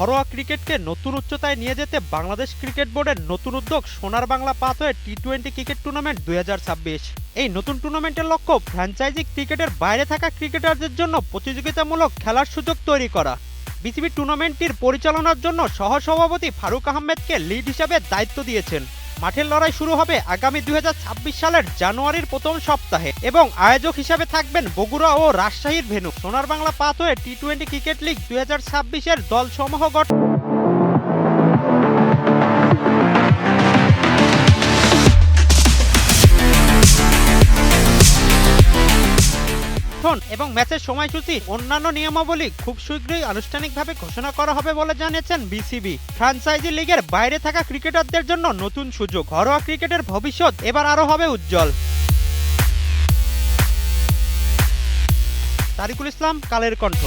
ঘরোয়া ক্রিকেটকে নতুন উচ্চতায় নিয়ে যেতে বাংলাদেশ ক্রিকেট বোর্ডের নতুন উদ্যোগ সোনার বাংলা পাথওয়ে টি-20 ক্রিকেট টুর্নামেন্ট 2026। এই নতুন টুর্নামেন্টের লক্ষ্য ফ্র্যাঞ্চাইজি ক্রিকেটের বাইরে থাকা ক্রিকেটারদের জন্য প্রতিযোগিতামূলক খেলার সুযোগ তৈরি করা। বিসিবি টুর্নামেন্টটির পরিচালনার জন্য সহসভাপতি ফারুক আহমেদকে লিড হিসেবে দায়িত্ব দিয়েছেন। মাঠের লড়াই শুরু হবে আগামী 2026 সালের জানুয়ারির প্রথম সপ্তাহে এবং আয়োজক হিসেবে থাকবেন বগুড়া ও রাজশাহীর ভেন্যু। সোনার বাংলা পাথওয়ে টি-20 ক্রিকেট লিগ 2026-এর দলসমূহ গঠন এবং ম্যাচের সময়সূচি অন্যান্য নিয়মাবলী খুব শীঘ্রই আনুষ্ঠানিকভাবে ঘোষণা করা হবে বলে জানিয়েছেন বিসিবি। ফ্র্যাঞ্চাইজি লিগের বাইরে থাকা ক্রিকেটারদের জন্য নতুন সুযোগ, ঘরোয়া ক্রিকেটের ভবিষ্যৎ এবার আরও হবে উজ্জ্বল। তারিকুল ইসলাম, কালের কণ্ঠ।